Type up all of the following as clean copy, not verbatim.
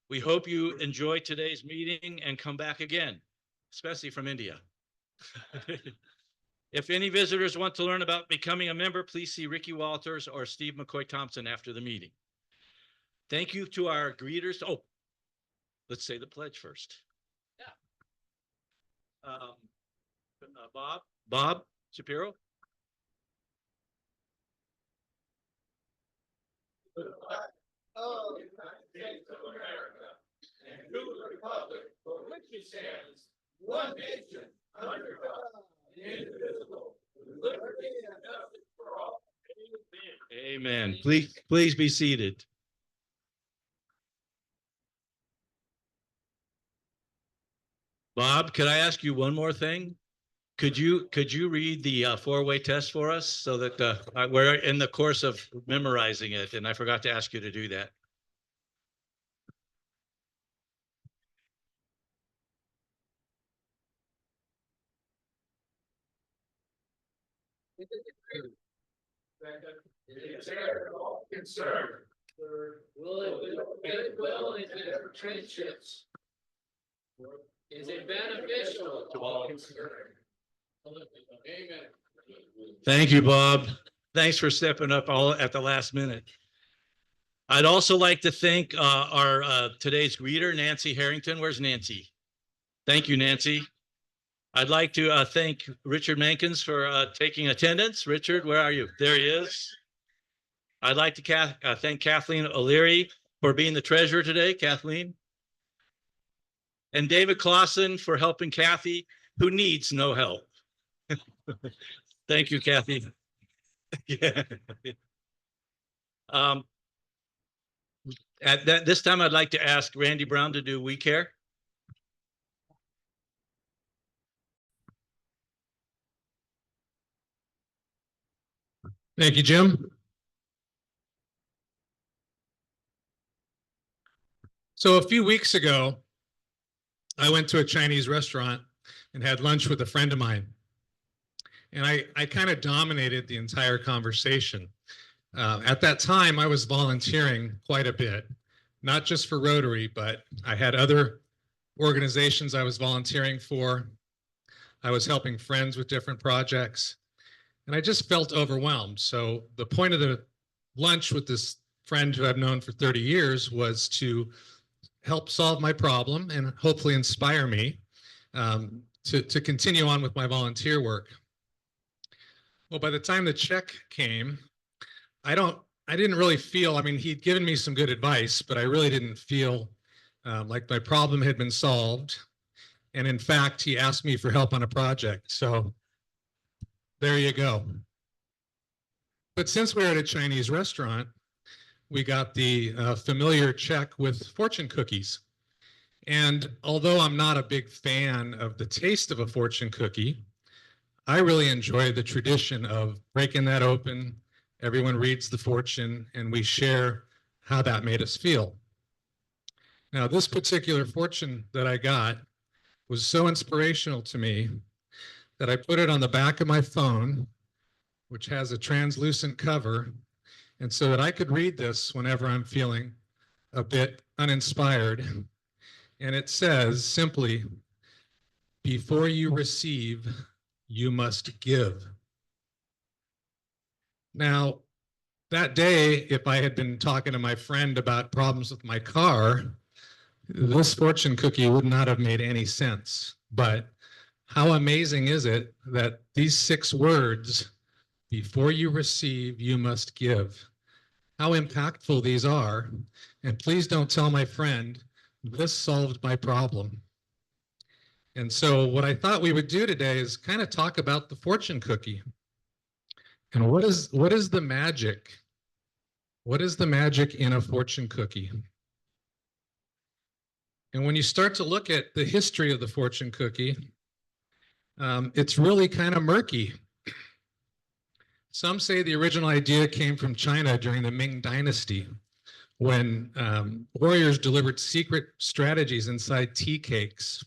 We hope you enjoy today's meeting and come back again, especially from India. If any visitors want to learn about becoming a member, please see Ricky Walters or Steve McCoy Thompson after the meeting. Thank you to our greeters. Oh, let's say the pledge first. Yeah. Bob Shapiro. Oh, the United States of America, and to the republic for which it stands, one nation, under God, indivisible, with liberty and justice for all. Amen. Please be seated. Bob, could I ask you one more thing? Could you read the four-way test for us so that we're in the course of memorizing it, and I forgot to ask you to do that. Concerned. Will it with friendships? Is it beneficial to all concerned? Amen. Thank you, Bob. Thanks for stepping up all at the last minute. I'd also like to thank our today's greeter, Nancy Harrington. Where's Nancy? Thank you, Nancy. I'd like to thank Richard Mankins for taking attendance. Richard, where are you? There he is. I'd like to thank Kathleen O'Leary for being the treasurer today, Kathleen. And David Clausen for helping Kathy, who needs no help. Thank you, Kathy. Yeah. At this time, I'd like to ask Randy Brown to do We Care. Thank you, Jim. So a few weeks ago, I went to a Chinese restaurant and had lunch with a friend of mine. And I kind of dominated the entire conversation. At that time, I was volunteering quite a bit, not just for Rotary, but I had other organizations I was volunteering for. I was helping friends with different projects, and I just felt overwhelmed. So the point of the lunch with this friend who I've known for 30 years was to help solve my problem and hopefully inspire me to continue on with my volunteer work. Well, by the time the check came, I didn't really feel, I mean, he'd given me some good advice, but I really didn't feel like my problem had been solved. And in fact, he asked me for help on a project. So there you go. But since we're at a Chinese restaurant, we got the familiar check with fortune cookies. And although I'm not a big fan of the taste of a fortune cookie, I really enjoy the tradition of breaking that open. Everyone reads the fortune and we share how that made us feel. Now, this particular fortune that I got was so inspirational to me that I put it on the back of my phone, which has a translucent cover, and so that I could read this whenever I'm feeling a bit uninspired. And it says simply, before you receive, you must give. Now, that day, if I had been talking to my friend about problems with my car, this fortune cookie would not have made any sense. But how amazing is it that these 6 words, before you receive, you must give, how impactful these are. And please don't tell my friend, this solved my problem. And so what I thought we would do today is kind of talk about the fortune cookie. And what is the magic? What is the magic in a fortune cookie? And when you start to look at the history of the fortune cookie, it's really kind of murky. Some say the original idea came from China during the Ming Dynasty, when warriors delivered secret strategies inside tea cakes.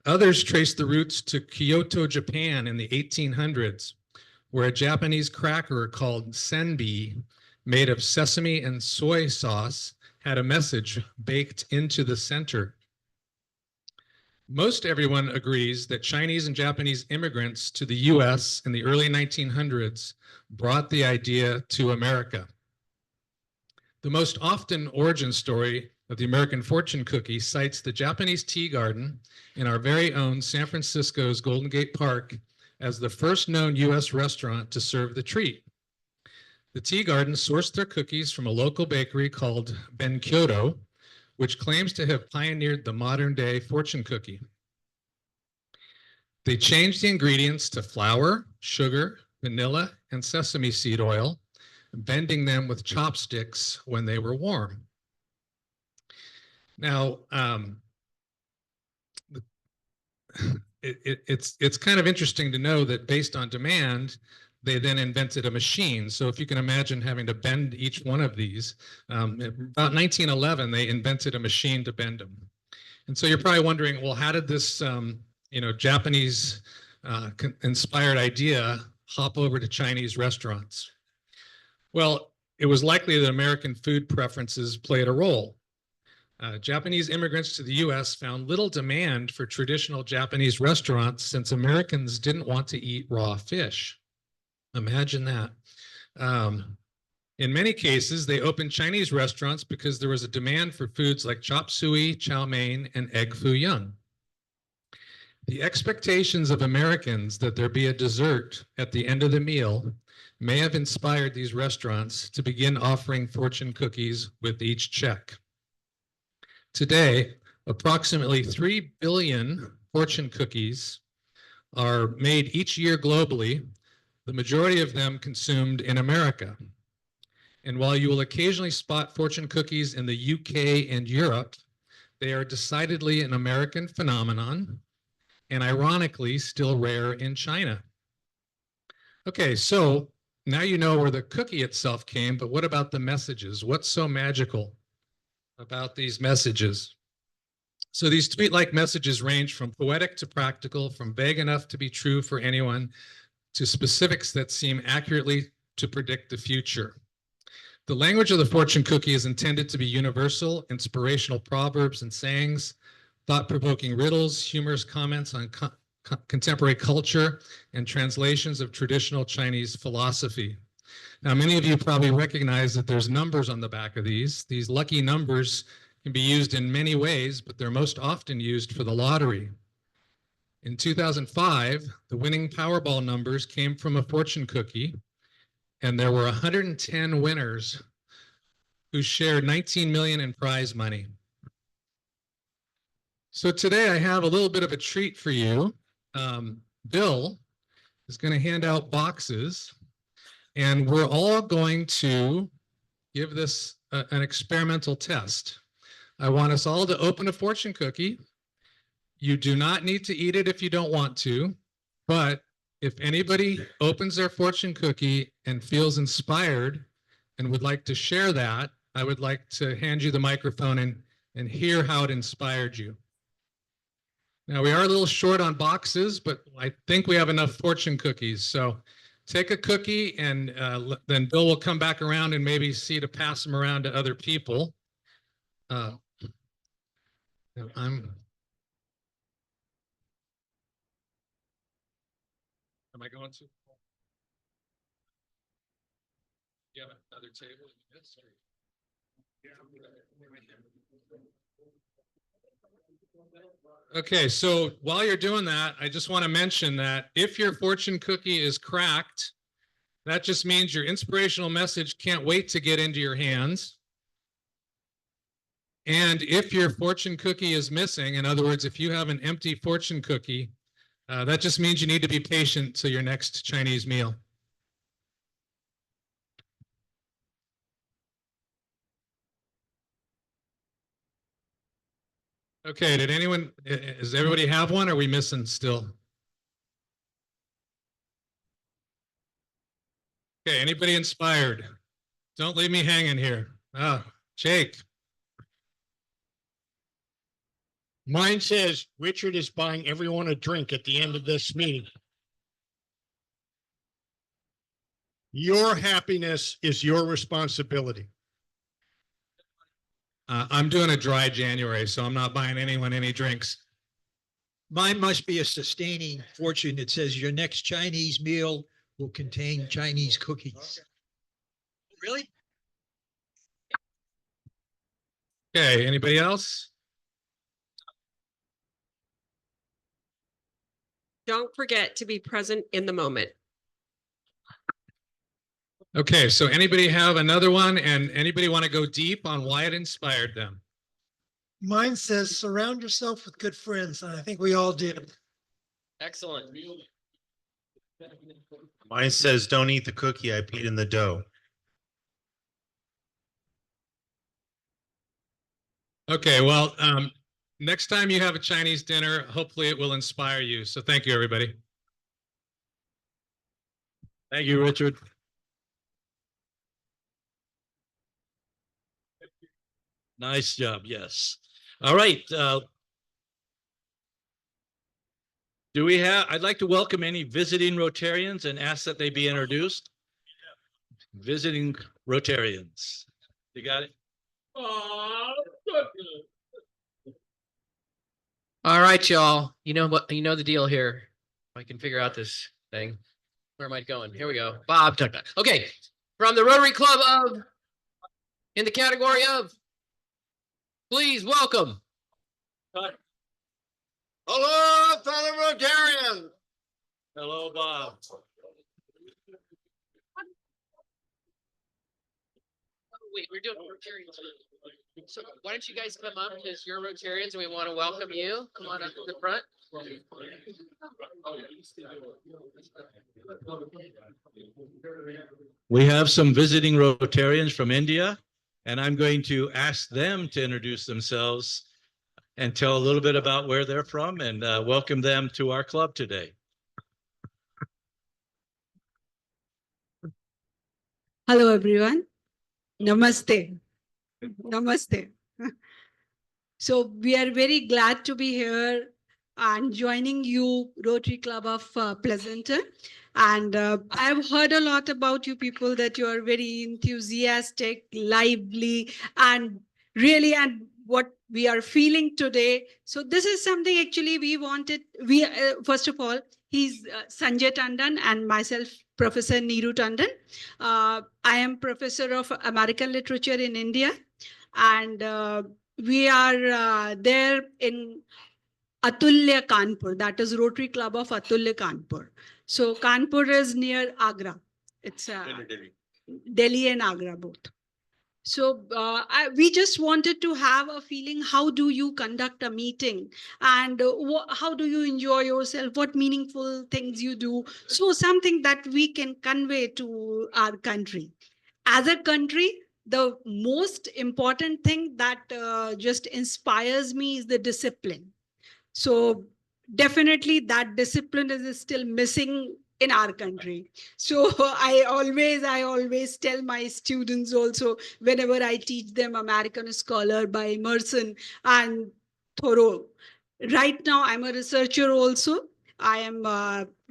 Others trace the roots to Kyoto, Japan in the 1800s, where a Japanese cracker called senbei, made of sesame and soy sauce, had a message baked into the center. Most everyone agrees that Chinese and Japanese immigrants to the US in the early 1900s brought the idea to America. The most often origin story of the American fortune cookie cites the Japanese tea garden in our very own San Francisco's Golden Gate Park as the first known US restaurant to serve the treat. The tea garden sourced their cookies from a local bakery called Ben Kyoto, which claims to have pioneered the modern day fortune cookie. They changed the ingredients to flour, sugar, vanilla, and sesame seed oil, bending them with chopsticks when they were warm. Now, it's kind of interesting to know that based on demand, they then invented a machine. So if you can imagine having to bend each one of these, about 1911, they invented a machine to bend them. And so you're probably wondering, well, how did this Japanese inspired idea hop over to Chinese restaurants? Well, it was likely that American food preferences played a role. Japanese immigrants to the US found little demand for traditional Japanese restaurants since Americans didn't want to eat raw fish. Imagine that. In many cases, they opened Chinese restaurants because there was a demand for foods like chop suey, chow mein, and egg foo young. The expectations of Americans that there be a dessert at the end of the meal may have inspired these restaurants to begin offering fortune cookies with each check. Today, approximately 3 billion fortune cookies are made each year globally, the majority of them consumed in America. And while you will occasionally spot fortune cookies in the UK and Europe, they are decidedly an American phenomenon and ironically still rare in China. Okay, so now you know where the cookie itself came, but what about the messages? What's so magical about these messages? So these tweet-like messages range from poetic to practical, from vague enough to be true for anyone, to specifics that seem accurately to predict the future. The language of the fortune cookie is intended to be universal, inspirational proverbs and sayings, thought-provoking riddles, humorous comments on contemporary culture, and translations of traditional Chinese philosophy. Now, many of you probably recognize that there's numbers on the back of these. These lucky numbers can be used in many ways, but they're most often used for the lottery. In 2005, the winning Powerball numbers came from a fortune cookie, and there were 110 winners who shared 19 million in prize money. So today I have a little bit of a treat for you. Bill is going to hand out boxes, and we're all going to give this an experimental test. I want us all to open a fortune cookie. You do not need to eat it if you don't want to, but if anybody opens their fortune cookie and feels inspired and would like to share that, I would like to hand you the microphone and hear how it inspired you. Now, we are a little short on boxes, but I think we have enough fortune cookies. So take a cookie, and then Bill will come back around and maybe see to pass them around to other people. Am I going to? You have another table? Yes, sir. Okay, so while you're doing that, I just want to mention that if your fortune cookie is cracked, that just means your inspirational message can't wait to get into your hands. And if your fortune cookie is missing, in other words, if you have an empty fortune cookie, that just means you need to be patient till your next Chinese meal. Okay, does everybody have one? Or are we missing still? Okay, anybody inspired? Don't leave me hanging here. Oh, Jake. Mine says Richard is buying everyone a drink at the end of this meeting. Your happiness is your responsibility. I'm doing a dry January, so I'm not buying anyone any drinks. Mine must be a sustaining fortune. It says your next Chinese meal will contain Chinese cookies. Really? Okay, anybody else? Don't forget to be present in the moment. Okay, so anybody have another one, and anybody want to go deep on why it inspired them? Mine says surround yourself with good friends, and I think we all did. Excellent. Mine says, don't eat the cookie, I peed in the dough. Okay, well, next time you have a Chinese dinner, hopefully it will inspire you. So thank you, everybody. Thank you, Richard. Nice job. Yes. All right. I'd like to welcome any visiting Rotarians and ask that they be introduced. Visiting Rotarians. You got it? All right, y'all. You know what? You know the deal here. I can figure out this thing. Where am I going? Here we go. Bob took that. Okay. From the Rotary Club of, in the category of, please welcome. Hello, fellow Rotarians. Hello, Bob. Wait, we're doing Rotarians. So why don't you guys come up because you're Rotarians and we want to welcome you. Come on up to the front. We have some visiting Rotarians from India, and I'm going to ask them to introduce themselves and tell a little bit about where they're from and welcome them to our club today. Hello, everyone. Namaste. Namaste. So we are very glad to be here and joining you, Rotary Club of Pleasanton. And I've heard a lot about you people that you are very enthusiastic, lively, and really, and what we are feeling today. So this is something actually we wanted. First of all, he's Sanjay Tandon and myself, Professor Neeru Tandon. I am Professor of American Literature in India. And we are there in Atulya Kanpur, that is Rotary Club of Atulya Kanpur. So Kanpur is near Agra. It's Delhi and Agra both. So we just wanted to have a feeling, how do you conduct a meeting and how do you enjoy yourself, what meaningful things you do. So something that we can convey to our country. As a country, the most important thing that just inspires me is the discipline. So definitely that discipline is still missing in our country. So I always tell my students also, whenever I teach them American Scholar by Emerson and Thoreau. Right now, I'm a researcher also. I am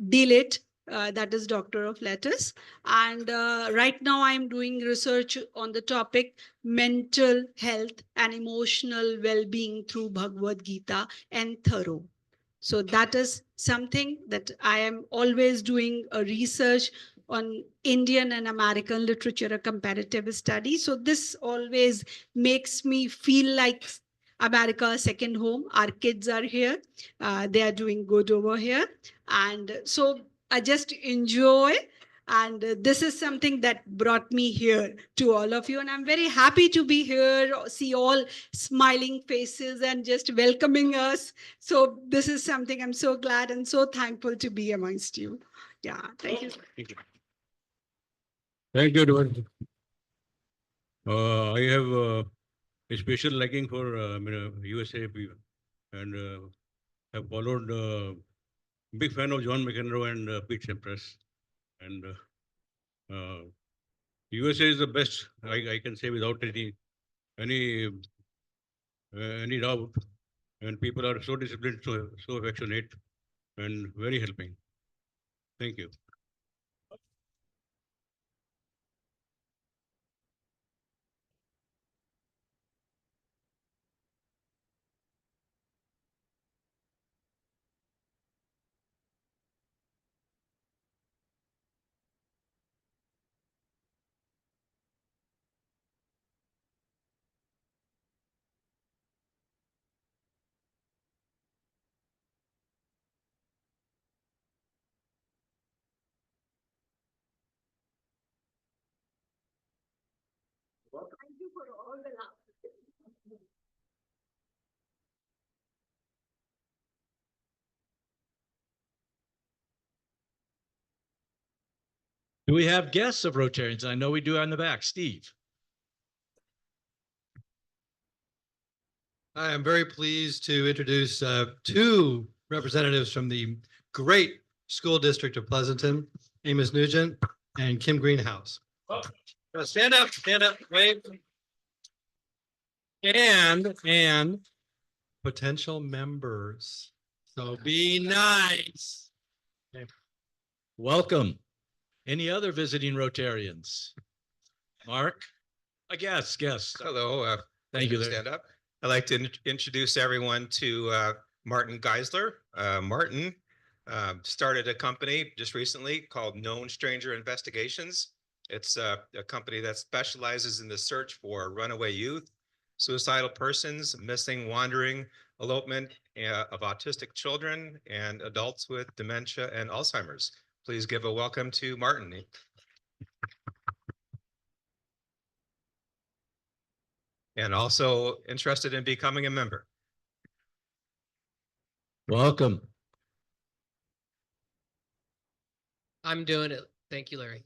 DLit, that is Doctor of Letters. And right now I'm doing research on the topic mental health and emotional well-being through Bhagavad Gita and Thoreau. So that is something that I am always doing a research on Indian and American literature, a comparative study. So this always makes me feel like America, second home. Our kids are here. They are doing good over here. And so I just enjoy. And this is something that brought me here to all of you. And I'm very happy to be here, see all smiling faces and just welcoming us. So this is something I'm so glad and so thankful to be amongst you. Yeah, thank you. Thank you, Edward. I have a special liking for USA people, and have followed. Big fan of John McEnroe and Pete Sampras, and USA is the best. I can say without any doubt. And people are so disciplined, so affectionate, and very helping. Thank you. for all the love. Do we have guests of Rotarians? I know we do on the back. Steve. I am very pleased to introduce two representatives from the great school district of Pleasanton, Amos Nugent and Kim Greenhouse. Stand up, wave. And potential members. So be nice. Welcome. Any other visiting Rotarians? Mark? A guest. Hello. Thank you. Stand up. I'd like to introduce everyone to Martin Geisler. Martin started a company just recently called Known Stranger Investigations. It's a company that specializes in the search for runaway youth, suicidal persons, missing, wandering, elopement of autistic children, and adults with dementia and Alzheimer's. Please give a welcome to Martin. And also interested in becoming a member. Welcome. I'm doing it. Thank you, Larry.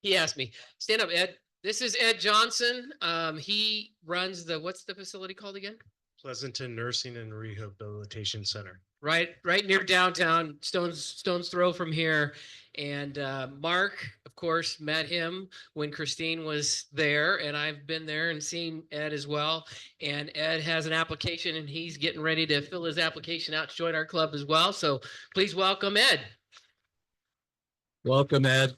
He asked me, stand up, Ed. This is Ed Johnson. He runs what's the facility called again? Pleasanton Nursing and Rehabilitation Center. Right near downtown, stone's throw from here. And Mark, of course, met him when Christine was there, and I've been there and seen Ed as well. And Ed has an application, and he's getting ready to fill his application out to join our club as well. So please welcome Ed. Welcome, Ed.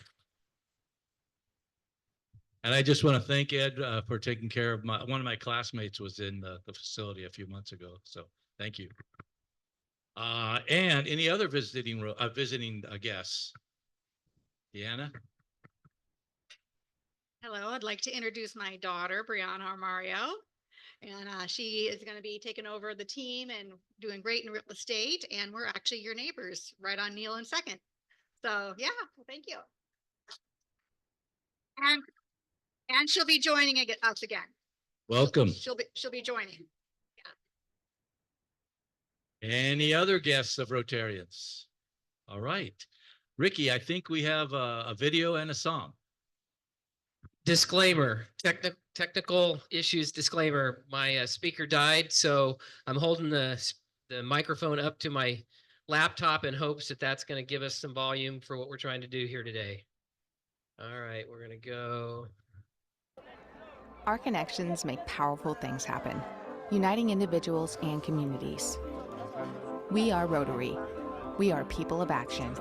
And I just want to thank Ed for taking care of one of my classmates was in the facility a few months ago. So thank you. And any other visiting guests? Deanna? Hello, I'd like to introduce my daughter, Brianna Armario. And she is going to be taking over the team and doing great in real estate. And we're actually your neighbors right on Neal and 2nd. So yeah, thank you. And she'll be joining us again. Welcome. She'll be joining. Any other guests of Rotarians? All right. Ricky, I think we have a video and a song. Disclaimer, technical issues disclaimer. My speaker died, so I'm holding the microphone up to my laptop in hopes that that's going to give us some volume for what we're trying to do here today. All right, we're going to go. Our connections make powerful things happen, uniting individuals and communities. We are Rotary. We are people of action.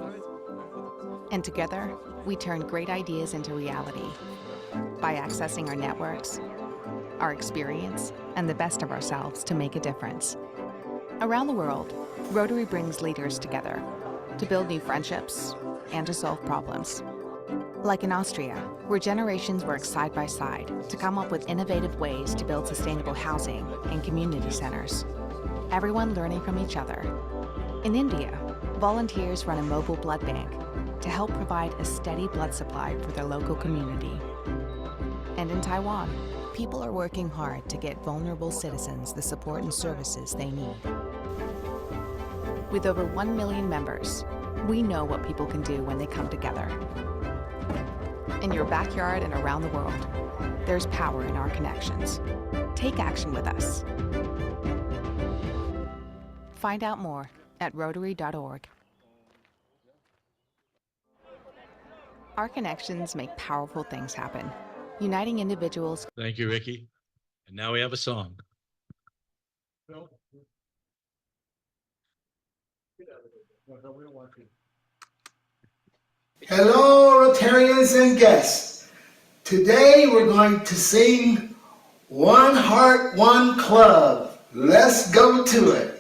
And together, we turn great ideas into reality by accessing our networks, our experience, and the best of ourselves to make a difference. Around the world, Rotary brings leaders together to build new friendships and to solve problems. Like in Austria, where generations work side by side to come up with innovative ways to build sustainable housing and community centers. Everyone learning from each other. In India, volunteers run a mobile blood bank to help provide a steady blood supply for their local community. And in Taiwan, people are working hard to get vulnerable citizens the support and services they need. With over 1 million members, we know what people can do when they come together. In your backyard and around the world, there's power in our connections. Take action with us. Find out more at Rotary.org. Our connections make powerful things happen, uniting individuals. Thank you, Ricky. And now we have a song. Hello, Rotarians and guests. Today we're going to sing One Heart, One Club. Let's go to it.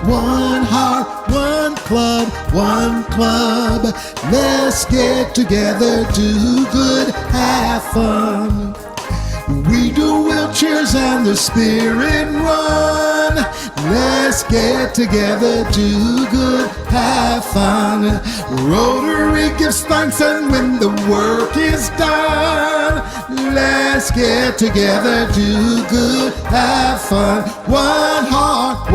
One heart, one club, one club. Let's get together, do good, have fun. cheers and the spirit run. Let's get together, do good, have fun. Rotary gives thanks, and when the work is done, let's get together, do good, have fun. One heart,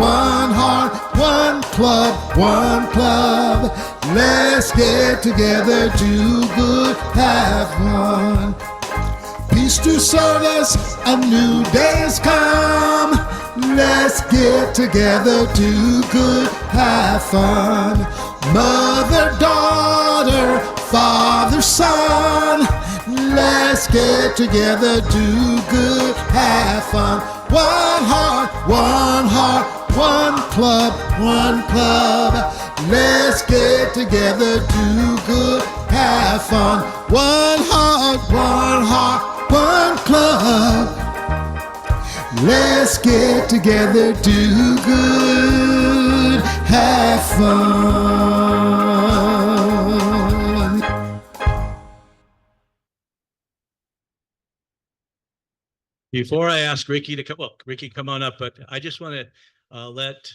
one club, one club. Let's get together, do good, have fun. Peace to service, a new day has come. Let's get together, do good, have fun. Mother, daughter, father, son. Let's get together, do good, have fun. One heart, one club, one club. Let's get together, do good, have fun. One heart, one club. Let's get together, do good, have fun. Before I ask Ricky to come, well, Ricky, come on up, but I just want to let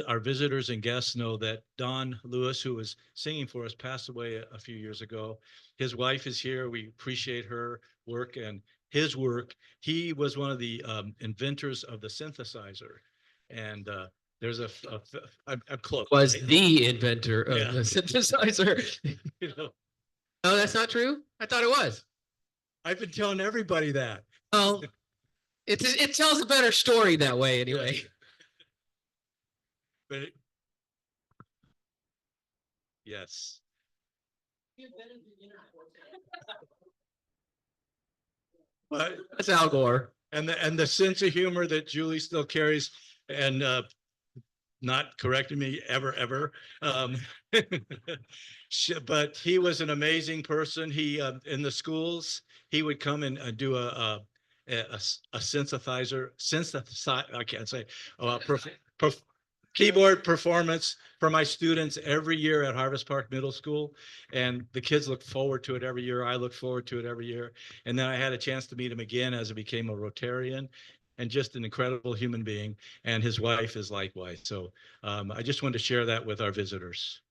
our visitors and guests know that Don Lewis, who was singing for us, passed away a few years ago. His wife is here. We appreciate her work and his work. He was one of the inventors of the synthesizer. And there's I'm close. Was the inventor of Yeah. the synthesizer. You know, Oh, that's not true? I thought it was. I've been telling everybody that. Well, it tells a better story that way anyway. But yes. But That's Al Gore. and the sense of humor that Julie still carries, and not correcting me ever. But he was an amazing person. He in the schools, he would come and do a synthesizer, I can't say, keyboard performance for my students every year at Harvest Park Middle School. And the kids look forward to it every year. I look forward to it every year. And then I had a chance to meet him again as I became a Rotarian, and just an incredible human being. And his wife is likewise. So I just wanted to share that with our visitors.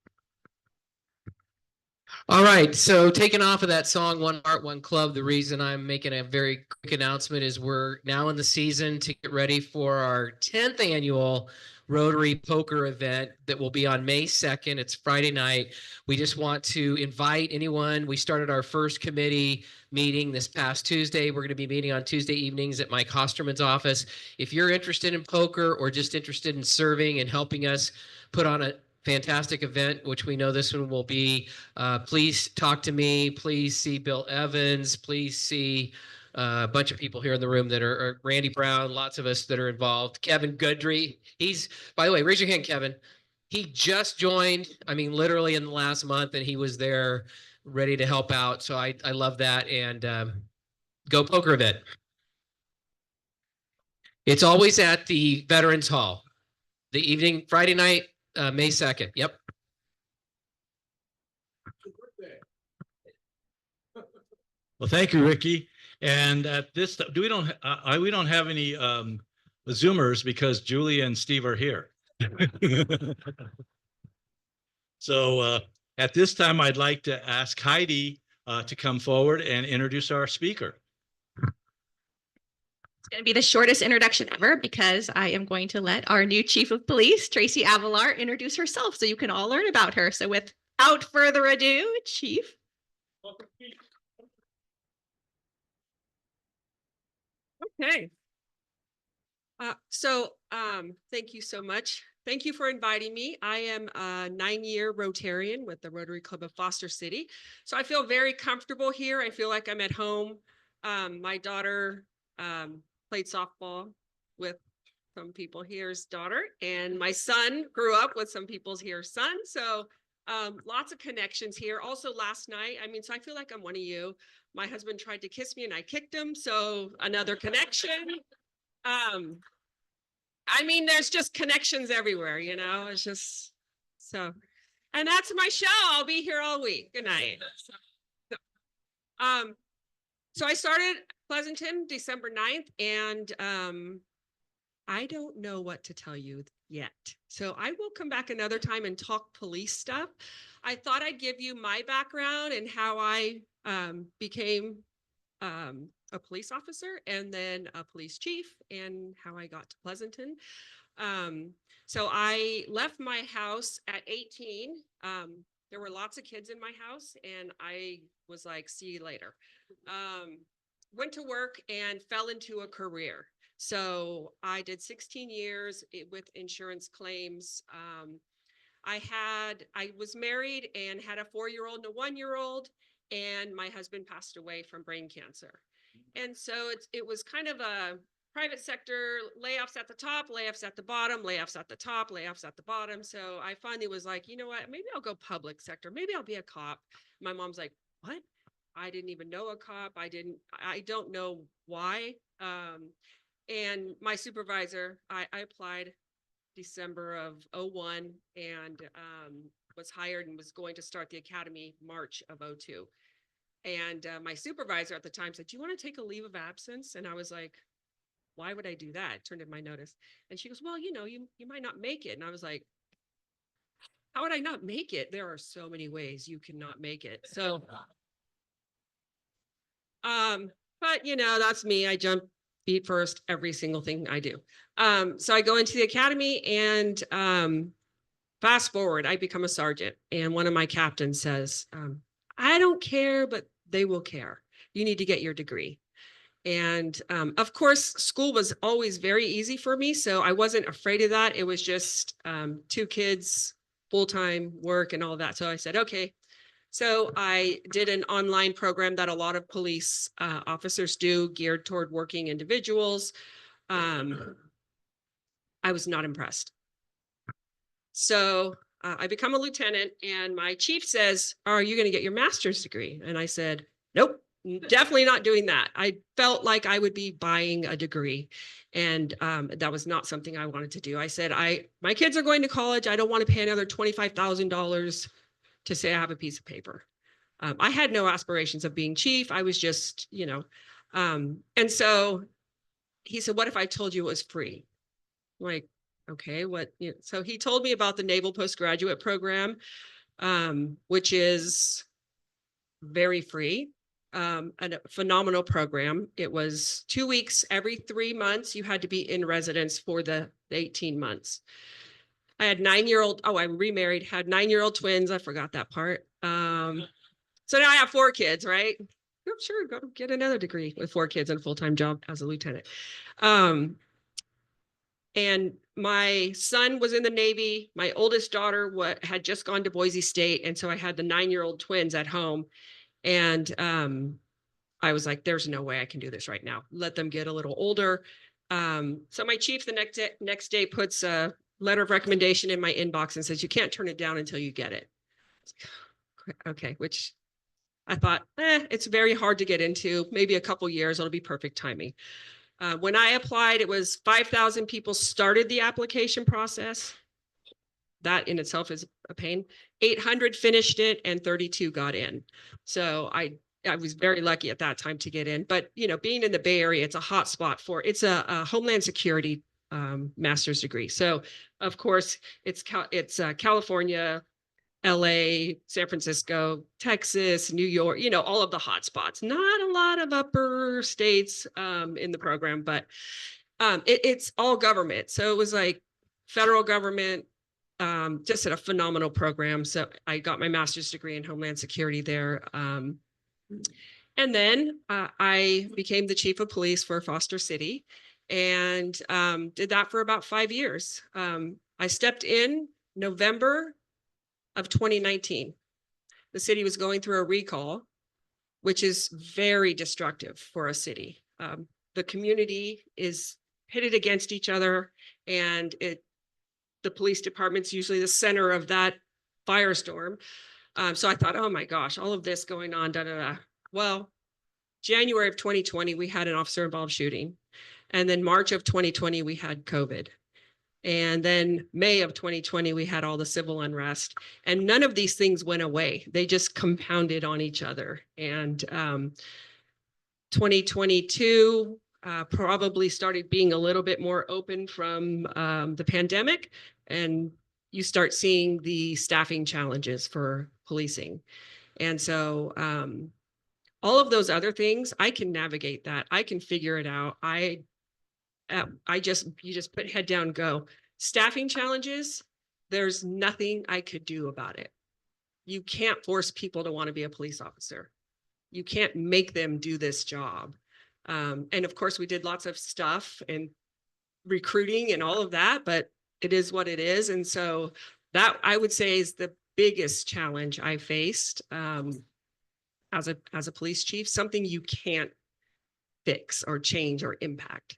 All right, so taking off of that song, One Heart, One Club, the reason I'm making a very quick announcement is we're now in the season to get ready for our 10th annual Rotary Poker event that will be on May 2nd. It's Friday night. We just want to invite anyone. We started our first committee meeting this past Tuesday. We're going to be meeting on Tuesday evenings at Mike Hosterman's office. If you're interested in poker or just interested in serving and helping us put on a fantastic event, which we know this one will be, please talk to me. Please see Bill Evans. Please see a bunch of people here in the room that are Randy Brown, lots of us that are involved. Kevin Goodry. He's, by the way, raise your hand, Kevin. He just joined, I mean, literally in the last month, and he was there ready to help out. So I love that. And go poker event. It's always at the Veterans Hall. The evening, Friday night, May 2nd. Yep. Well, thank you, Ricky. And at this, we don't have any Zoomers because Julie and Steve are here. So at this time, I'd like to ask Heidi to come forward and introduce our speaker. It's going to be the shortest introduction ever because I am going to let our new Chief of Police, Tracy Avalar, introduce herself so you can all learn about her. So without further ado, Chief. Okay. Thank you so much. Thank you for inviting me. I am a 9-year Rotarian with the Rotary Club of Foster City. So I feel very comfortable here. I feel like I'm at home. My daughter played softball with some people here's daughter, and my son grew up with some people's here's son. So lots of connections here. Also last night, so I feel like I'm one of you. My husband tried to kiss me and I kicked him. So another connection. There's just connections everywhere, it's just so, and that's my show. I'll be here all week. Good night. So I started Pleasanton, December 9th, and I don't know what to tell you yet. So I will come back another time and talk police stuff. I thought I'd give you my background and how I became a police officer and then a police chief and how I got to Pleasanton. So I left my house at 18. There were lots of kids in my house and I was like, see you later. Went to work and fell into a career. So I did 16 years with insurance claims. I was married and had a 4-year-old and a 1-year-old, and my husband passed away from brain cancer. And so it was kind of a private sector, layoffs at the top, layoffs at the bottom, layoffs at the top, layoffs at the bottom. So I finally was like, you know what, maybe I'll go public sector. Maybe I'll be a cop. My mom's like, what? I didn't even know a cop. I don't know why. And my supervisor, I applied December of 01 and was hired and was going to start the academy March of 02. And my supervisor at the time said, do you want to take a leave of absence? And I was like, why would I do that? Turned in my notice. And she goes, well, you know, you might not make it. And I was like, how would I not make it? There are so many ways you cannot make it. So, but you know, that's me. I jump feet first, every single thing I do. So I go into the academy and fast forward, I become a sergeant. And one of my captains says, I don't care, but they will care. You need to get your degree. And of course, school was always very easy for me. So I wasn't afraid of that. It was just 2 kids, full-time work and all that. So I said, okay. So I did an online program that a lot of police officers do, geared toward working individuals. I was not impressed. So I become a lieutenant and my chief says, are you going to get your master's degree? And I said, nope, definitely not doing that. I felt like I would be buying a degree. And that was not something I wanted to do. I said, my kids are going to college. I don't want to pay another $25,000 to say I have a piece of paper. I had no aspirations of being chief. I was just, you know, and so he said, what if I told you it was free? I'm like, okay, what? You know, so he told me about the Naval Postgraduate Program, which is very free, a phenomenal program. It was 2 weeks every 3 months. You had to be in residence for the 18 months. I had 9-year-old. Oh, I'm remarried, had 9-year-old twins. I forgot that part. So now I have 4 kids, right? Oh, sure, go get another degree with 4 kids and a full-time job as a lieutenant. And my son was in the Navy. My oldest daughter had just gone to Boise State. And so I had the 9-year-old twins at home. And I was like, there's no way I can do this right now. Let them get a little older. So my chief the next day puts a letter of recommendation in my inbox and says, you can't turn it down until you get it. Okay, which I thought, it's very hard to get into. Maybe a couple years, it'll be perfect timing. When I applied, it was 5,000 people started the application process. That in itself is a pain. 800 finished it and 32 got in. So I was very lucky at that time to get in. But, you know, being in the Bay Area, it's a hot spot it's a Homeland Security master's degree. So, of course, it's California, LA, San Francisco, Texas, New York, you know, all of the hot spots. Not a lot of upper states in the program, but it's all government. So it was like federal government, just at a phenomenal program. So I got my master's degree in Homeland Security there. And then I became the chief of police for Foster City and did that for about 5 years. I stepped in November of 2019. The city was going through a recall, which is very destructive for a city. The community is pitted against each other, and the police department's usually the center of that firestorm. So I thought, oh my gosh, all of this going on, da da da. Well, January of 2020, we had an officer-involved shooting. And then March of 2020, we had COVID. And then May of 2020, we had all the civil unrest. And none of these things went away. They just compounded on each other. And 2022 probably started being a little bit more open from the pandemic, and you start seeing the staffing challenges for policing. And so all of those other things, I can navigate that. I can figure it out. You just put head down, go. Staffing challenges, there's nothing I could do about it. You can't force people to want to be a police officer. You can't make them do this job. And of course, we did lots of stuff and recruiting and all of that, but it is what it is. And so that, I would say, is the biggest challenge I faced as a police chief, something you can't fix or change or impact.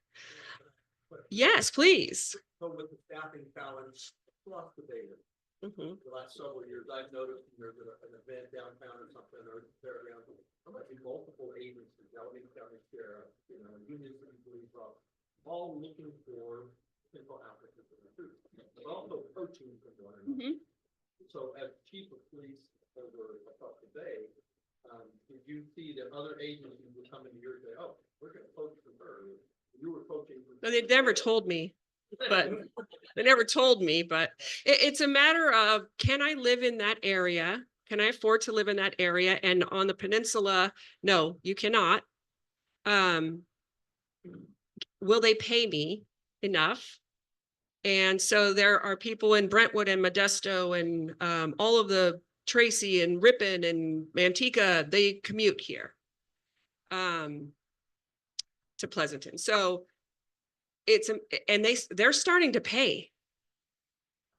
Yes, please. So with the staffing challenge plus the data, Mhm. the last several years, I've noticed there's an event downtown or something, or there around, there might be multiple agencies, Alameda County Sheriff, Union City Police Office, all looking for potential applicants to recruit, but also coaching from one another. So as chief of police over across the bay, did you see that other agencies would come into your and say, oh, we're gonna coach for her? You were coaching. No, they never told me, but they never told me, but it's a matter of, can I live in that area? Can I afford to live in that area? And on the peninsula, no, you cannot. Will they pay me enough? And so there are people in Brentwood and Modesto and all of the Tracy and Ripon and Manteca, they commute here to Pleasanton. So and they're starting to pay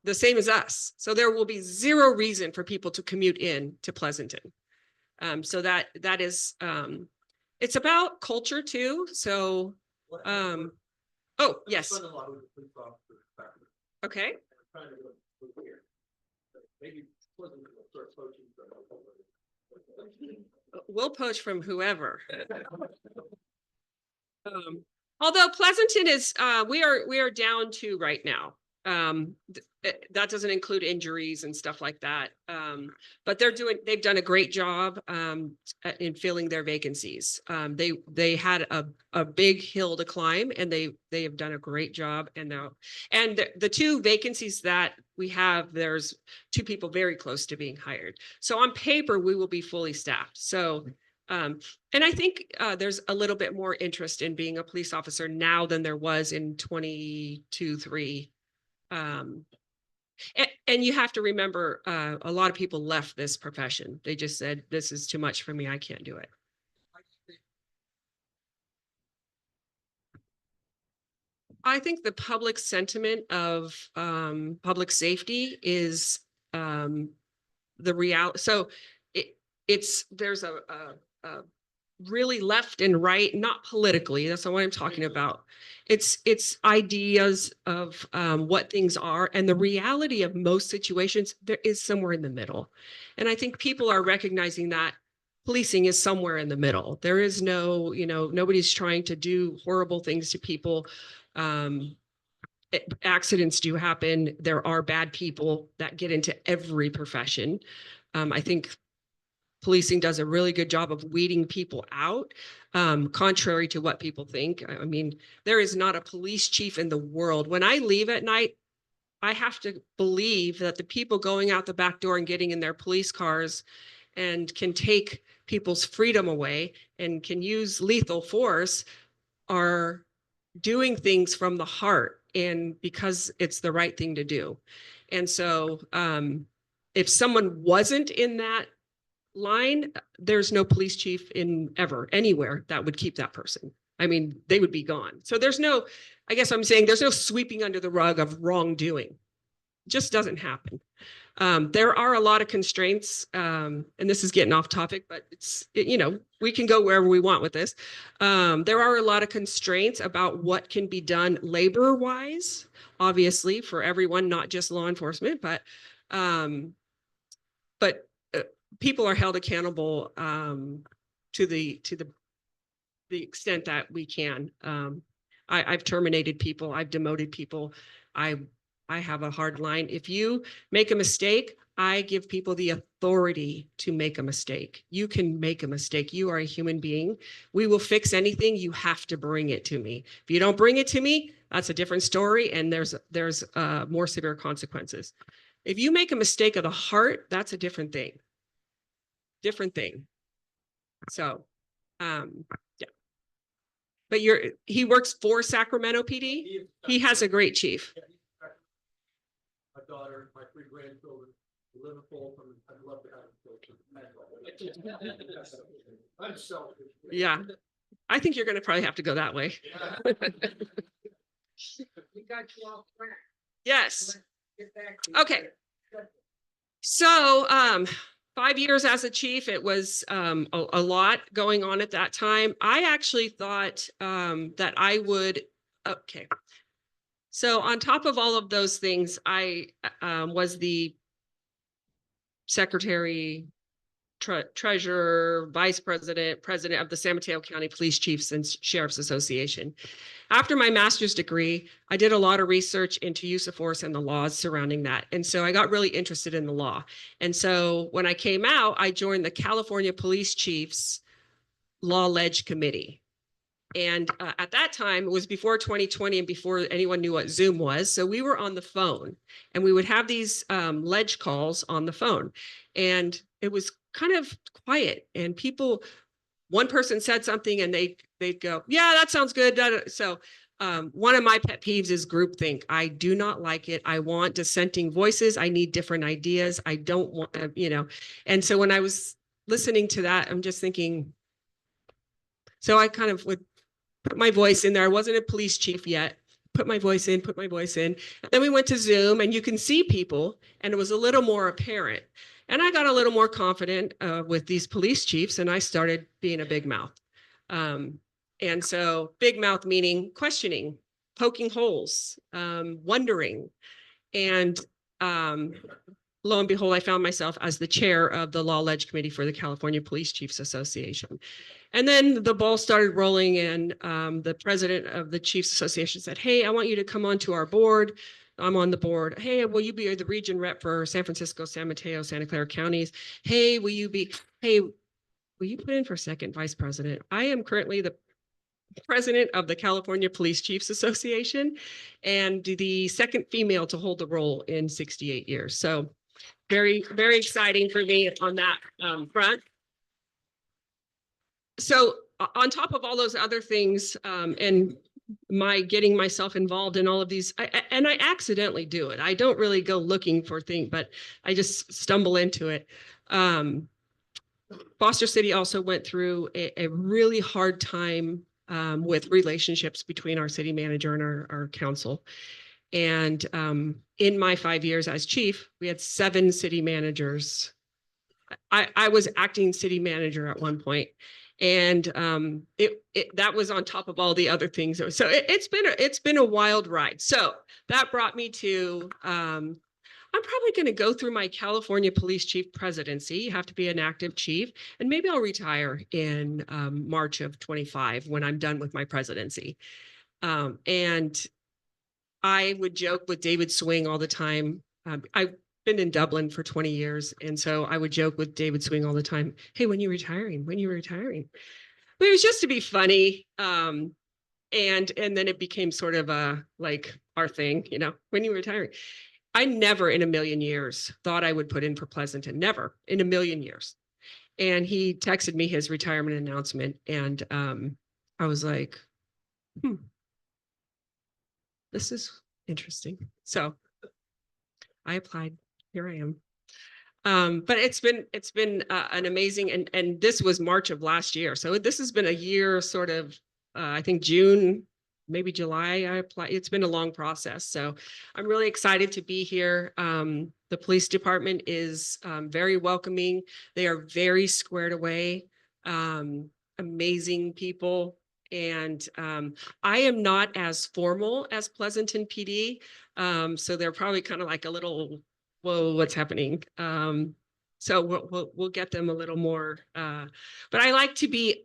the same as us. So there will be zero reason for people to commute in to Pleasanton. So that is, it's about culture too. So, oh, yes. Okay. We'll poach from whoever. Although Pleasanton is, we are down to right now. That doesn't include injuries and stuff like that. But they've done a great job in filling their vacancies. They had a big hill to climb, and they have done a great job. And now, and the two vacancies that we have, there's two people very close to being hired. So on paper, we will be fully staffed. So and I think there's a little bit more interest in being a police officer now than there was in 22-3. And you have to remember, a lot of people left this profession. They just said, this is too much for me. I can't do it. I think the public sentiment of public safety is the reality. So there's a really left and right, not politically. That's not what I'm talking about. It's ideas of what things are, and the reality of most situations, there is somewhere in the middle. And I think people are recognizing that policing is somewhere in the middle. There is no, nobody's trying to do horrible things to people. Accidents do happen. There are bad people that get into every profession. I think policing does a really good job of weeding people out, contrary to what people think. I mean, there is not a police chief in the world. When I leave at night, I have to believe that the people going out the back door and getting in their police cars and can take people's freedom away and can use lethal force are doing things from the heart, and because it's the right thing to do. And so if someone wasn't in that line, there's no police chief anywhere that would keep that person. I mean, they would be gone. So there's no, I guess I'm saying there's no sweeping under the rug of wrongdoing. It just doesn't happen. There are a lot of constraints, and this is getting off topic, but we can go wherever we want with this. There are a lot of constraints about what can be done labor-wise, obviously, for everyone, not just law enforcement, but people are held accountable to the extent that we can. I've terminated people, I've demoted people, I I have a hard line. If you make a mistake, I give people the authority to make a mistake. You can make a mistake. You are a human being. We will fix anything. You have to bring it to me. If you don't bring it to me, that's a different story, and there's more severe consequences. If you make a mistake of the heart, that's a different thing. Different thing. So, yeah. But he works for Sacramento PD. He has a great chief. My daughter, my three grandchildren, Liverpool, I'd love to have them. I'm selfish. Yeah. I think you're going to probably have to go that way. We got you all planned. Yes. Get back to you. Okay. So, 5 years as a chief, it was a lot going on at that time. I actually thought that I would, okay. So on top of all of those things, I was the secretary, treasurer, vice president, president of the San Mateo County Police Chiefs and Sheriffs Association. After my master's degree, I did a lot of research into use of force and the laws surrounding that. And so I got really interested in the law. And so when I came out, I joined the California Police Chiefs Law Ledge Committee. And at that time, it was before 2020 and before anyone knew what Zoom was. So we were on the phone and we would have these ledge calls on the phone. And it was kind of quiet, and people, one person said something and they'd go, yeah, that sounds good. So one of my pet peeves is groupthink. I do not like it. I want dissenting voices. I need different ideas. I don't want, and so when I was listening to that, I'm just thinking, so I kind of would put my voice in there. I wasn't a police chief yet. Put my voice in. And then we went to Zoom and you can see people, and it was a little more apparent. And I got a little more confident with these police chiefs, and I started being a big mouth. And so big mouth meaning questioning, poking holes, wondering. And lo and behold, I found myself as the chair of the Law Ledge Committee for the California Police Chiefs Association. And then the ball started rolling, and the president of the Chiefs Association said, hey, I want you to come onto our board. I'm on the board. Hey, will you be the region rep for San Francisco, San Mateo, Santa Clara counties? Hey, will you put in for second vice president? I am currently the president of the California Police Chiefs Association and the second female to hold the role in 68 years. So very, very exciting for me on that front. So on top of all those other things, and my getting myself involved in all of these, and I accidentally do it. I don't really go looking for things, but I just stumble into it. Foster City also went through a really hard time with relationships between our city manager and our council. And in my 5 years as chief, we had 7 city managers. I was acting city manager at one point. And that was on top of all the other things. So it's been a wild ride. So that brought me to, I'm probably going to go through my California Police Chief presidency. You have to be an active chief, and maybe I'll retire in March of 25 when I'm done with my presidency. And I would joke with David Swing all the time. I've been in Dublin for 20 years. And so I would joke with David Swing all the time. Hey, when are you retiring? When are you retiring? But it was just to be funny. And then it became sort of like our thing, when are you retiring? I never in a million years thought I would put in for Pleasanton. Never in a million years. And he texted me his retirement announcement. And I was like, this is interesting. So I applied. Here I am. But it's been an amazing, and this was March of last year. So this has been a year sort of, I think June, maybe July, I applied. It's been a long process. So I'm really excited to be here. The police department is very welcoming. They are very squared away, amazing people. And I am not as formal as Pleasanton PD. So they're probably kind of like a little, whoa, what's happening? So we'll get them a little more, but I like to be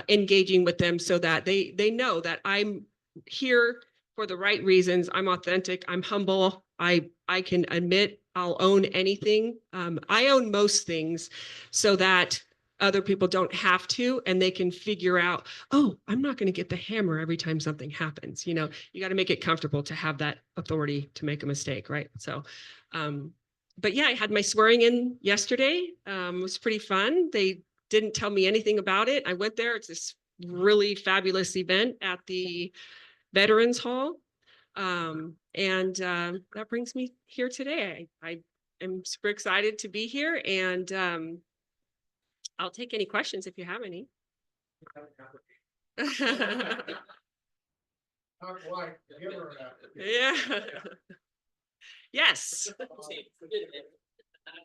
engaging with them so that they know that I'm here for the right reasons. I'm authentic. I'm humble. I can admit I'll own anything. I own most things so that other people don't have to, and they can figure out, oh, I'm not going to get the hammer every time something happens. You know, you got to make it comfortable to have that authority to make a mistake, right? So, but yeah, I had my swearing in yesterday. It was pretty fun. They didn't tell me anything about it. I went there. It's this really fabulous event at the Veterans Hall. That brings me here today. I am super excited to be here, and I'll take any questions if you have any. Yeah. Yes.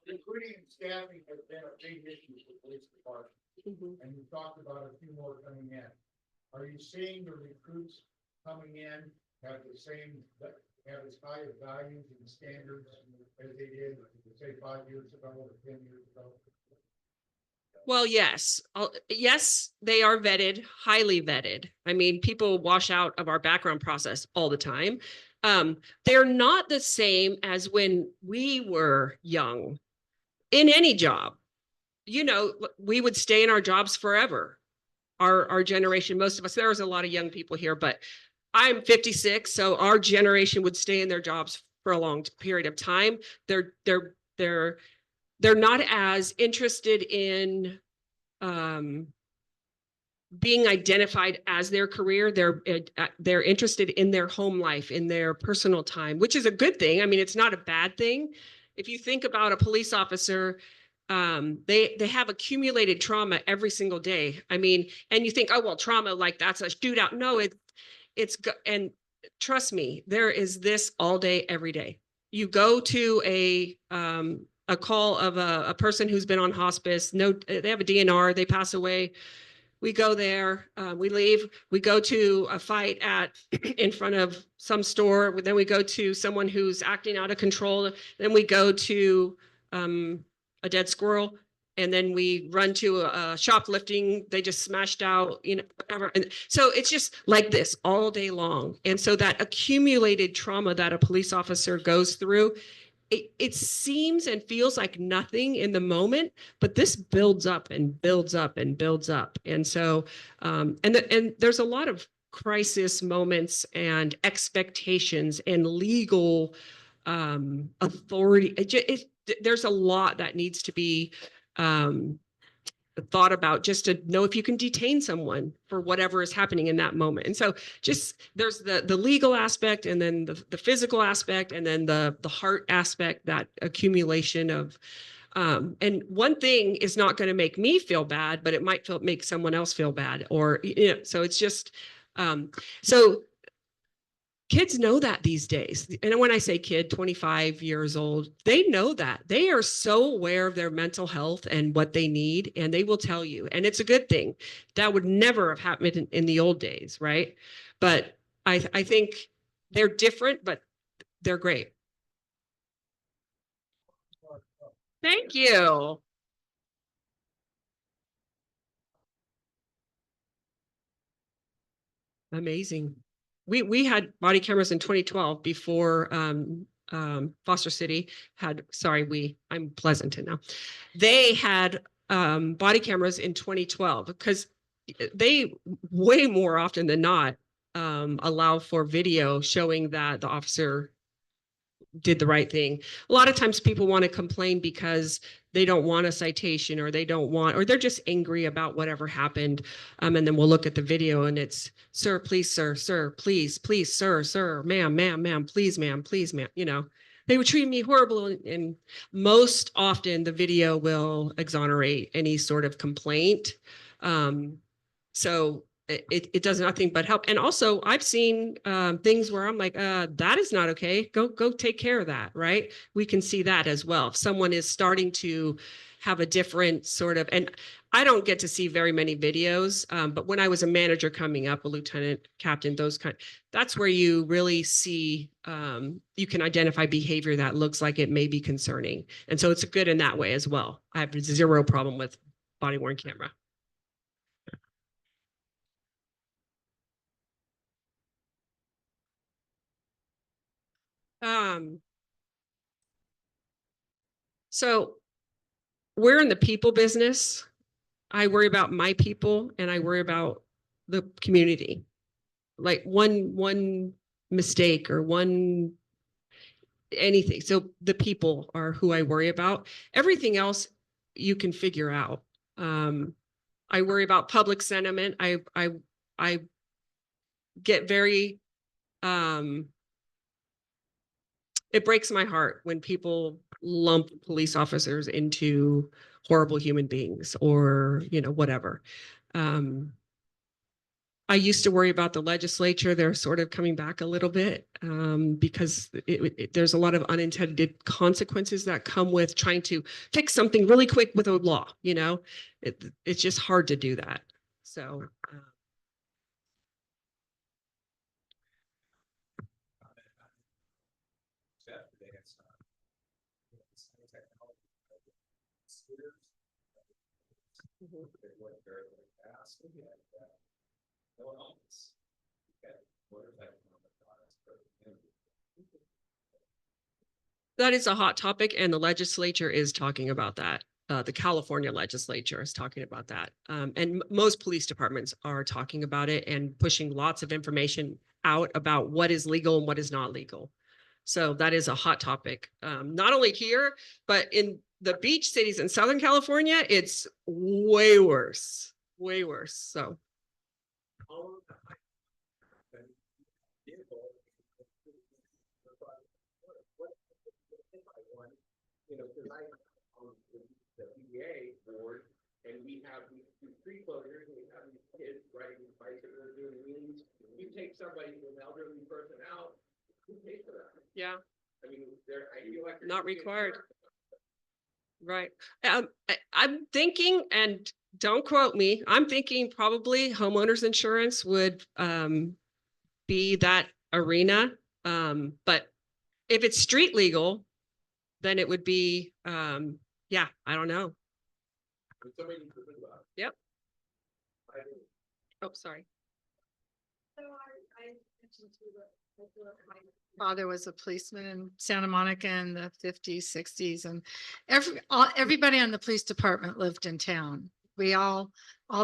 Recruiting and staffing has been a big issue for the police department. And you talked about a few more coming in. Are you seeing the recruits coming in have the same, have as high of values and standards as they did, say, 5 years ago or 10 years ago? Well, yes. Yes, they are vetted, highly vetted. I mean, people wash out of our background process all the time. They're not the same as when we were young in any job. You know, we would stay in our jobs forever. Our generation, most of us, there was a lot of young people here, but I'm 56, so our generation would stay in their jobs for a long period of time. They're not as interested in being identified as their career. They're interested in their home life, in their personal time, which is a good thing. I mean, it's not a bad thing. If you think about a police officer, they have accumulated trauma every single day. I mean, and you think, oh, well, trauma, like that's a shootout. No, and trust me, there is this all day, every day. You go to a call of a person who's been on hospice. No, they have a DNR, they pass away. We go there, we leave, we go to a fight in front of some store. Then we go to someone who's acting out of control. Then we go to a dead squirrel. And then we run to a shoplifting. They just smashed out, you know, whatever. And so it's just like this all day long. And so that accumulated trauma that a police officer goes through, it seems and feels like nothing in the moment, but this builds up and builds up and builds up. And so, and there's a lot of crisis moments and expectations and legal authority. There's a lot that needs to be thought about just to know if you can detain someone for whatever is happening in that moment. And so just there's the legal aspect, and then the physical aspect, and then the heart aspect, that accumulation of and one thing is not going to make me feel bad, but it might make someone else feel bad, or you know, so it's just so kids know that these days. And when I say kid, 25 years old, they know that. They are so aware of their mental health and what they need, and they will tell you. And it's a good thing. That would never have happened in the old days, right? But I think they're different, but they're great. Thank you. Amazing. We had body cameras in 2012 before Foster City had, I'm Pleasanton now. They had body cameras in 2012 because they way more often than not allow for video showing that the officer did the right thing. A lot of times people want to complain because they don't want a citation, or they don't want, or they're just angry about whatever happened. And then we'll look at the video and it's, sir, please, sir, please, sir, ma'am, please, ma'am, you know, they were treating me horrible. And most often the video will exonerate any sort of complaint. So it does nothing but help. And also I've seen things where I'm like, that is not okay. Go take care of that, right? We can see that as well. If someone is starting to have a different sort of, and I don't get to see very many videos, but when I was a manager coming up, a lieutenant, captain, that's where you really see, you can identify behavior that looks like it may be concerning. And so it's good in that way as well. I have zero problem with body worn camera. So we're in the people business. I worry about my people and I worry about the community. Like one mistake or one anything. So the people are who I worry about. Everything else you can figure out. I worry about public sentiment. I get very it breaks my heart when people lump police officers into horrible human beings or, you know, whatever. I used to worry about the legislature. They're sort of coming back a little bit because there's a lot of unintended consequences that come with trying to fix something really quick with a law, you know, it's just hard to do that. So. That is a hot topic, and the legislature is talking about that. The California legislature is talking about that. And most police departments are talking about it and pushing lots of information out about what is legal and what is not legal. So that is a hot topic, not only here, but in the beach cities in Southern California, it's way worse, way worse. So. You know, because I on the PA board, and we have these pre-closures, and we have these kids riding bicycles, doing wheelies. You take somebody, an elderly person out, who pays for that? Yeah. I mean, I feel like not required. Right. I'm thinking, and don't quote me, I'm thinking probably homeowners insurance would be that arena. But if it's street legal, then it would be, yeah, I don't know. Yep. Oh, sorry. So I mentioned to my father was a policeman in Santa Monica in the 50s, 60s, and everybody on the police department lived in town. We all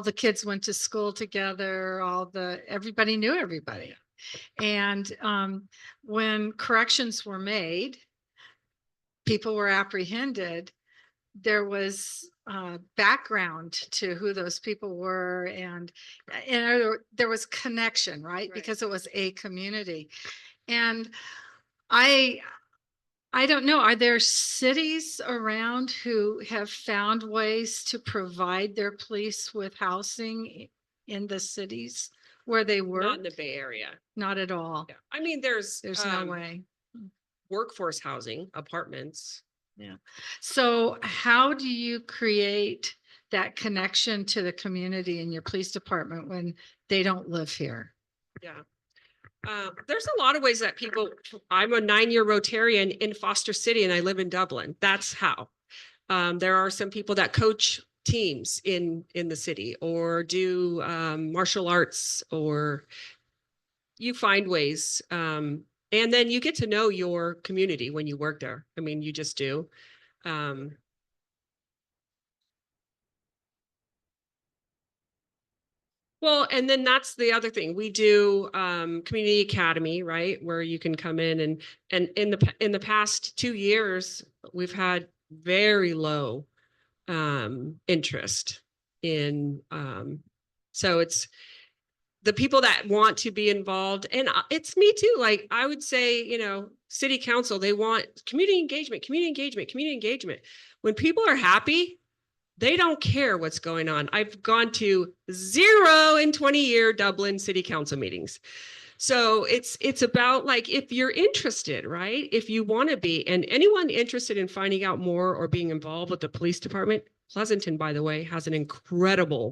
the kids went to school together, everybody knew everybody. And when corrections were made, people were apprehended, there was background to who those people were, and there was connection, right? Because it was a community. And I don't know, are there cities around who have found ways to provide their police with housing in the cities where they work? Not in the Bay Area. Not at all. Yeah. I mean, there's no way. Workforce housing, apartments. Yeah. So how do you create that connection to the community in your police department when they don't live here? Yeah. There's a lot of ways that people, I'm a 9-year Rotarian in Foster City and I live in Dublin. That's how. There are some people that coach teams in the city or do martial arts, or you find ways. And then you get to know your community when you work there. I mean, you just do. Well, and then that's the other thing. We do community academy, right? Where you can come in and in the past 2 years, we've had very low interest in so it's the people that want to be involved, and it's me too. Like I would say, you know, city council, they want community engagement, community engagement, community engagement. When people are happy, they don't care what's going on. I've gone to 0 in 20-year Dublin city council meetings. So it's about like, if you're interested, right? If you want to be, and anyone interested in finding out more or being involved with the police department, Pleasanton, by the way, has an incredible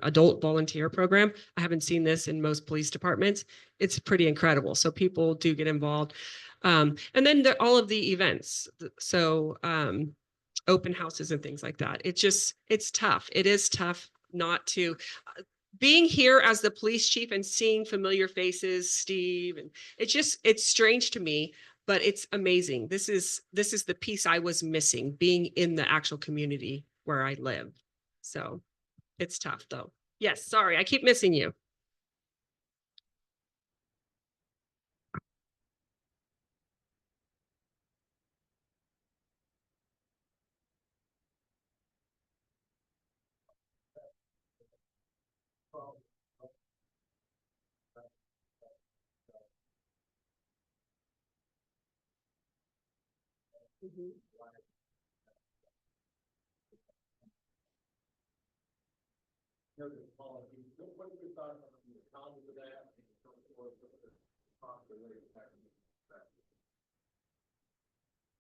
adult volunteer program. I haven't seen this in most police departments. It's pretty incredible. So people do get involved. And then all of the events. So open houses and things like that. It's tough. It is tough not to, being here as the police chief and seeing familiar faces, Steve, and it's strange to me, but it's amazing. This is the piece I was missing, being in the actual community where I live. So it's tough though. Yes, sorry, I keep missing you.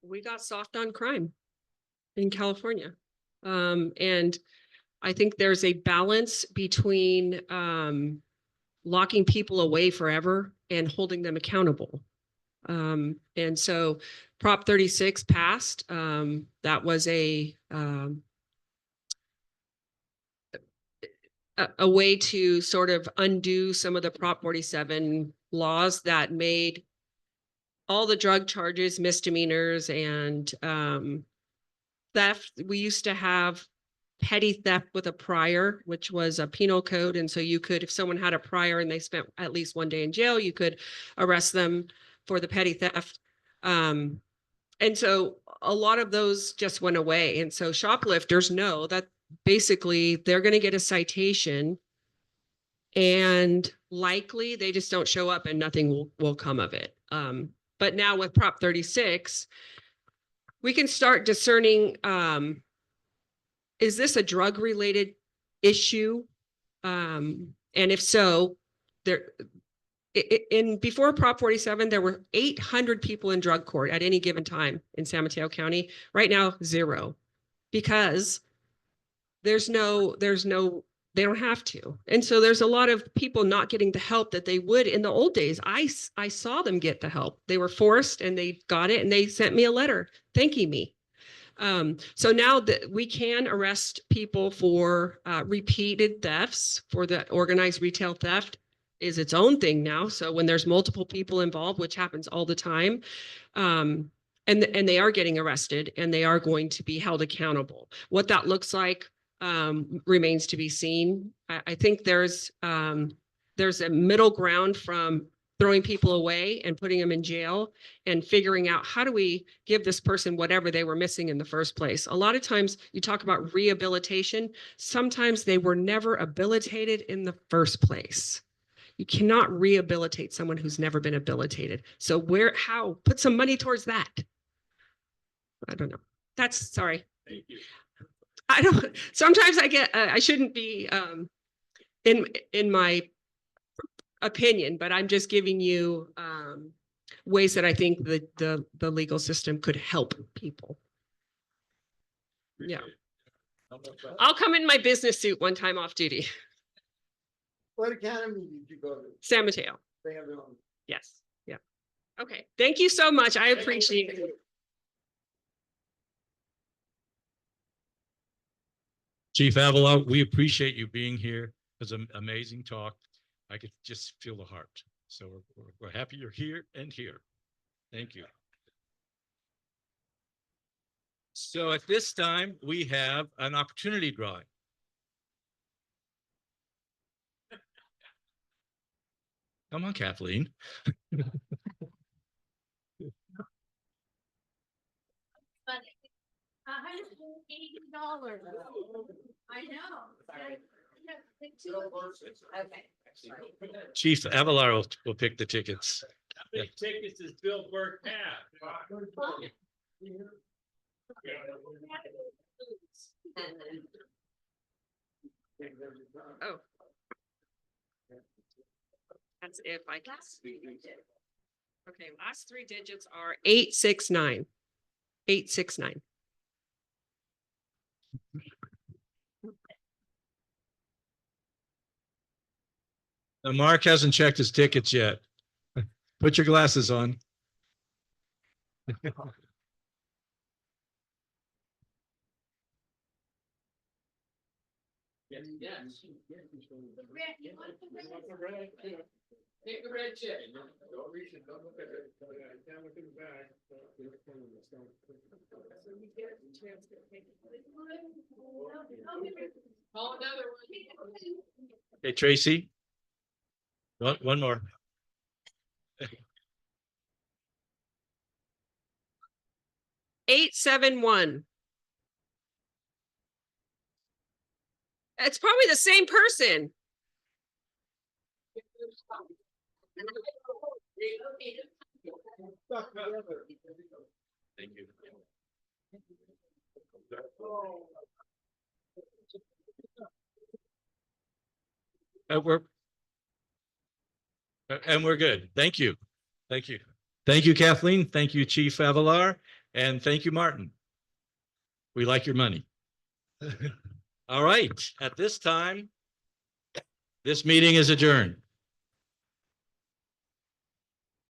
We got soft on crime in California. And I think there's a balance between locking people away forever and holding them accountable. And so Prop 36 passed. That was a way to sort of undo some of the Prop 47 laws that made all the drug charges misdemeanors and theft. We used to have petty theft with a prior, which was a penal code. And so you could, if someone had a prior and they spent at least 1 day in jail, you could arrest them for the petty theft. And so a lot of those just went away. And so shoplifters know that basically they're going to get a citation and likely they just don't show up and nothing will come of it. But now with Prop 36, we can start discerning, is this a drug related issue? And if so, before Prop 47, there were 800 people in drug court at any given time in San Mateo County. Right now, 0, because they don't have to. And so there's a lot of people not getting the help that they would in the old days. I saw them get the help. They were forced and they got it and they sent me a letter thanking me. So now that we can arrest people for repeated thefts, for the organized retail theft is its own thing now. So when there's multiple people involved, which happens all the time, and they are getting arrested and they are going to be held accountable. What that looks like remains to be seen. I think there's a middle ground from throwing people away and putting them in jail and figuring out how do we give this person whatever they were missing in the first place. A lot of times you talk about rehabilitation. Sometimes they were never habilitated in the first place. You cannot rehabilitate someone who's never been habilitated. So how? Put some money towards that. I don't know. Sorry. Thank you. Sometimes I shouldn't be in my opinion, but I'm just giving you ways that I think the legal system could help people. Yeah. I'll come in my business suit one time off duty. What academy did you go to? San Mateo. Yes. Yeah. Okay. Thank you so much. I appreciate it. Chief Avila, we appreciate you being here. It was an amazing talk. I could just feel the heart. So we're happy you're here and here. Thank you. So at this time, we have an opportunity drawing. Come on, Kathleen. $180. I know. Okay. Chief Avila will pick the tickets. How many tickets does Bill Burke have? Oh. That's if I can. Okay, last 3 digits are 869. 869. Now, Mark hasn't checked his tickets yet. Put your glasses on. Take the red chip. Call another one. Okay, Tracy. One more. Eight, 7, 1. It's probably the same person. Thank you. And we're good. Thank you. Thank you. Thank you, Kathleen. Thank you, Chief Avalar. And thank you, Martin. We like your money. All right. At this time, this meeting is adjourned.